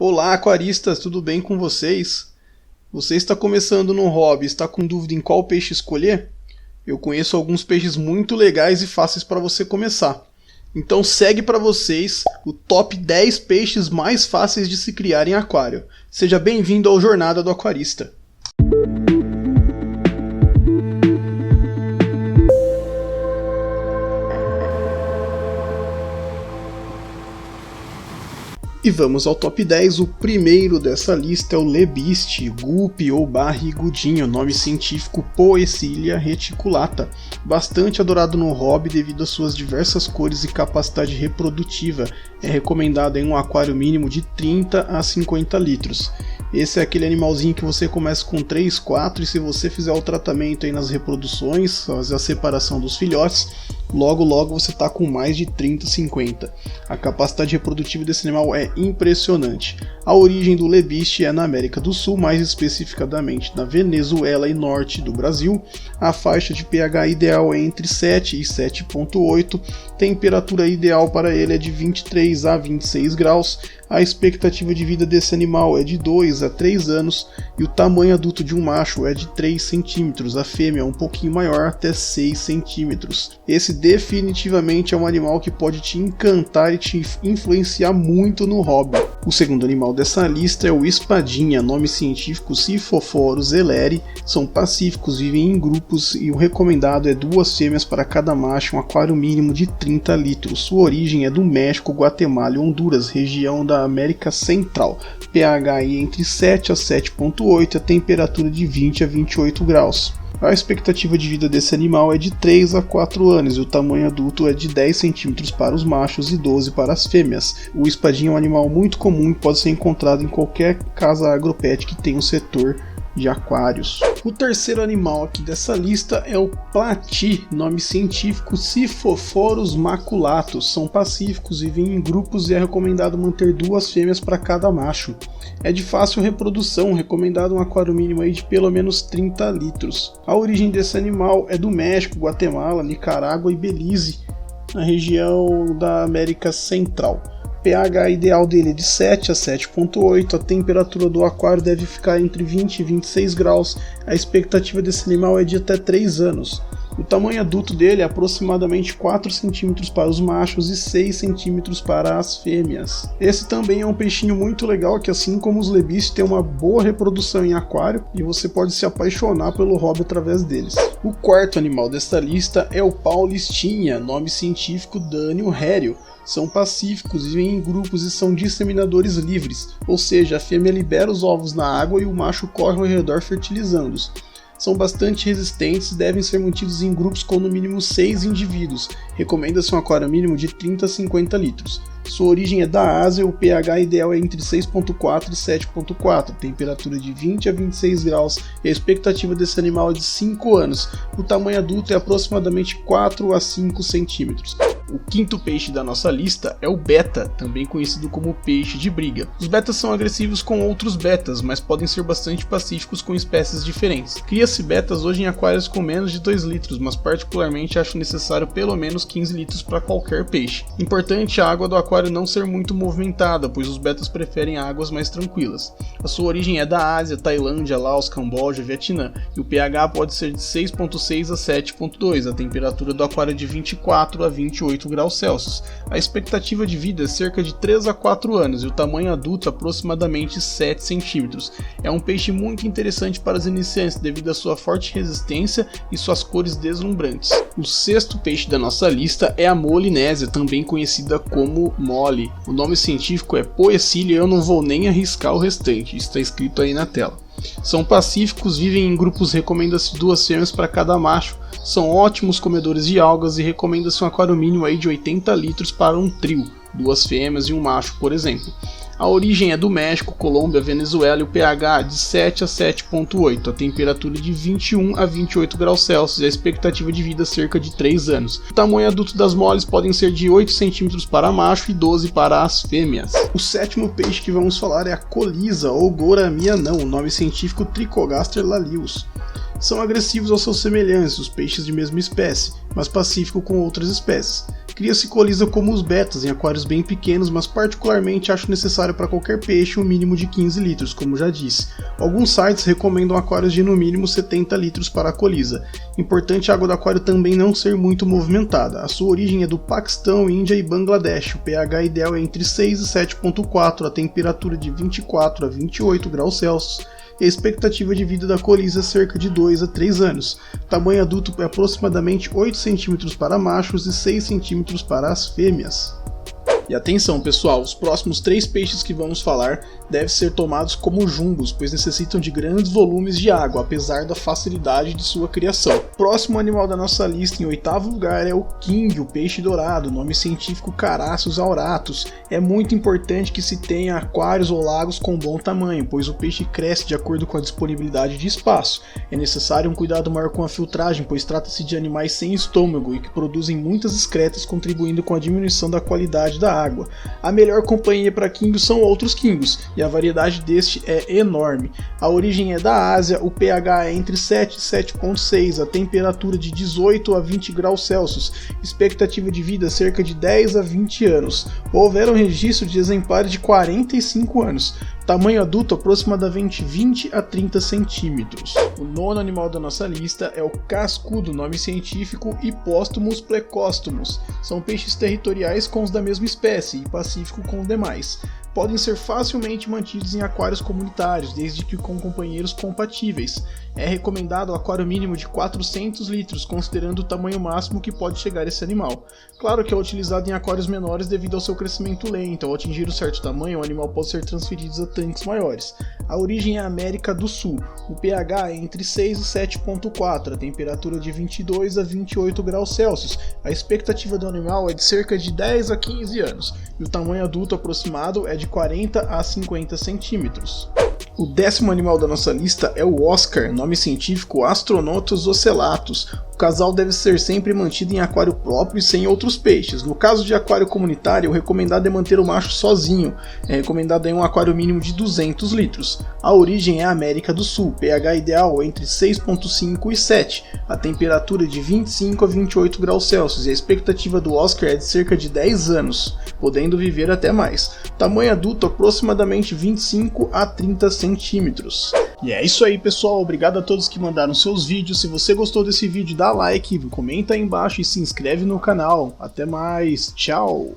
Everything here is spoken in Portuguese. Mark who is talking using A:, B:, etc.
A: Olá, aquaristas, tudo bem com vocês? Você está começando no hobby, está com dúvida em qual peixe escolher? Eu conheço alguns peixes muito legais e fáceis para você começar. Então segue para vocês o top 10 peixes mais fáceis de se criar em aquário. Seja bem-vindo ao Jornada do Aquarista. E vamos ao top 10, o primeiro dessa lista é o lebiste, guppy ou barrigudinho, nome científico Poecilia reticulata, bastante adorado no hobby devido às suas diversas cores e capacidade reprodutiva, é recomendado em um aquário mínimo de 30 a 50 litros. Esse é aquele animalzinho que você começa com 3, 4 e se você fizer o tratamento aí nas reproduções, fazer a separação dos filhotes, logo você está com mais de 30, 50. A capacidade reprodutiva desse animal é impressionante. A origem do lebiste é na América do Sul, mais especificadamente na Venezuela e norte do Brasil. A faixa de pH ideal é entre 7 e 7,8. Temperatura ideal para ele é de 23 a 26 graus. A expectativa de vida desse animal é de 2 a 3 anos e o tamanho adulto de um macho é de 3 centímetros, a fêmea é um pouquinho maior, até 6 centímetros. Esse definitivamente é um animal que pode te encantar e te influenciar muito no hobby. O segundo animal dessa lista é o espadinha, nome científico Siphophorus elleri, são pacíficos, vivem em grupos e o recomendado é 2 fêmeas para cada macho, um aquário mínimo de 30 litros. Sua origem é do México, Guatemala e Honduras, região da América Central. pH aí entre 7 a 7,8 e a temperatura de 20 a 28 graus. A expectativa de vida desse animal é de 3 a 4 anos e o tamanho adulto é de 10 centímetros para os machos e 12 para as fêmeas. O espadinha é um animal muito comum e pode ser encontrado em qualquer casa agropet que tenha um setor de aquários. O terceiro animal aqui dessa lista é o plati, nome científico Siphophorus maculatus. São pacíficos, vivem em grupos e é recomendado manter 2 fêmeas para cada macho. É de fácil reprodução, recomendado um aquário mínimo aí de pelo menos 30 litros. A origem desse animal é do México, Guatemala, Nicarágua e Belize, na região da América Central. pH ideal dele é de 7 a 7,8, a temperatura do aquário deve ficar entre 20 e 26 graus, a expectativa desse animal é de até 3 anos. O tamanho adulto dele é aproximadamente 4 cm para os machos e 6 cm para as fêmeas. Esse também é um peixinho muito legal que, assim como os lebistes, tem uma boa reprodução em aquário e você pode se apaixonar pelo hobby através deles. O quarto animal desta lista é o paulistinha, nome científico Dânio rério. São pacíficos, vivem em grupos e são disseminadores livres, ou seja, a fêmea libera os ovos na água e o macho corre ao redor fertilizando-os. São bastante resistentes e devem ser mantidos em grupos com no mínimo 6 indivíduos. Recomenda-se um aquário mínimo de 30 a 50 litros. Sua origem é da Ásia, o pH ideal é entre 6,4 e 7,4, temperatura de 20 a 26 graus e a expectativa desse animal é de 5 anos. O tamanho adulto é aproximadamente 4 a 5 centímetros. O quinto peixe da nossa lista é o beta, também conhecido como peixe de briga. Os betas são agressivos com outros betas, mas podem ser bastante pacíficos com espécies diferentes. Cria-se betas hoje em aquários com menos de 2 litros, mas particularmente acho necessário pelo menos 15 litros para qualquer peixe. Importante a água do aquário não ser muito movimentada, pois os betas preferem águas mais tranquilas. A sua origem é da Ásia, Tailândia, Laos, Camboja, Vietnã, e o pH pode ser de 6,6 a 7,2, a temperatura do aquário é de 24 a 28 graus Celsius. A expectativa de vida é cerca de 3 a 4 anos e o tamanho adulto aproximadamente 7 centímetros. É um peixe muito interessante para os iniciantes devido à sua forte resistência e suas cores deslumbrantes. O sexto peixe da nossa lista é a molinésia, também conhecida como mole. O nome científico é Poecilia e eu não vou nem arriscar o restante, está escrito aí na tela. São pacíficos, vivem em grupos, recomenda-se 2 fêmeas para cada macho, são ótimos comedores de algas e recomenda-se um aquário mínimo aí de 80 litros para um trio, 2 fêmeas e um macho, por exemplo. A origem é do México, Colômbia, Venezuela e o pH de 7 a 7,8, a temperatura de 21 a 28 graus Celsius e a expectativa de vida cerca de 3 anos. O tamanho adulto das moles podem ser de 8 cm para macho e 12 para as fêmeas. O sétimo peixe que vamos falar é a colisa ou goramia anão, nome científico Trichogaster lalius. São agressivos aos seus semelhantes, os peixes de mesma espécie, mas pacíficos com outras espécies. Cria-se colisa como os betas em aquários bem pequenos, mas particularmente acho necessário para qualquer peixe um mínimo de 15 litros, como já disse. Alguns sites recomendam aquários de no mínimo 70 litros para a colisa. Importante a água do aquário também não ser muito movimentada. A sua origem é do Paquistão, Índia e Bangladesh. O pH ideal é entre 6 e 7.4, a temperatura de 24 a 28 graus Celsius. E a expectativa de vida da colisa é cerca de 2 a 3 anos. Tamanho adulto é aproximadamente 8 cm para machos e 6 cm para as fêmeas. E atenção pessoal, os próximos 3 peixes que vamos falar devem ser tomados como jumbos, pois necessitam de grandes volumes de água, apesar da facilidade de sua criação. O próximo animal da nossa lista, em 8º lugar, é o king, o peixe dourado, nome científico Carassius auratus. É muito importante que se tenha aquários ou lagos com bom tamanho, pois o peixe cresce de acordo com a disponibilidade de espaço. É necessário um cuidado maior com a filtragem, pois trata-se de animais sem estômago e que produzem muitas excretas, contribuindo com a diminuição da qualidade da água. A melhor companhia para quingos são outros quingos, e a variedade deste é enorme. A origem é da Ásia, o pH é entre 7 e 7.6, a temperatura de 18 a 20 graus Celsius, expectativa de vida cerca de 10 a 20 anos. Houveram registro de exemplares de 45 anos. Tamanho adulto aproximadamente 20 a 30 centímetros. O 9º animal da nossa lista é o cascudo, nome científico Hippostomus plecostomus. São peixes territoriais com os da mesma espécie e pacífico com os demais. Podem ser facilmente mantidos em aquários comunitários, desde que com companheiros compatíveis. É recomendado um aquário mínimo de 400 litros, considerando o tamanho máximo que pode chegar esse animal. Claro que é utilizado em aquários menores devido ao seu crescimento lento. Ao atingir um certo tamanho, o animal pode ser transferido a tanques maiores. A origem é a América do Sul. O pH é entre 6 e 7.4, a temperatura de 22 a 28 graus Celsius. A expectativa do animal é de cerca de 10 a 15 anos, e o tamanho adulto aproximado é de 40 a 50 centímetros. O 10º animal da nossa lista é o Oscar, nome científico Astronotus ocellatus. O casal deve ser sempre mantido em aquário próprio e sem outros peixes. No caso de aquário comunitário, o recomendado é manter o macho sozinho. É recomendado em um aquário mínimo de 200 litros. A origem é a América do Sul, pH ideal entre 6.5 e 7, a temperatura de 25 a 28 graus Celsius e a expectativa do Oscar é de cerca de 10 anos, podendo viver até mais. Tamanho adulto aproximadamente 25 a 30 centímetros. E é isso aí pessoal, obrigado a todos que mandaram seus vídeos. Se você gostou desse vídeo, dá like, comenta aí embaixo e se inscreve no canal. Até mais, tchau!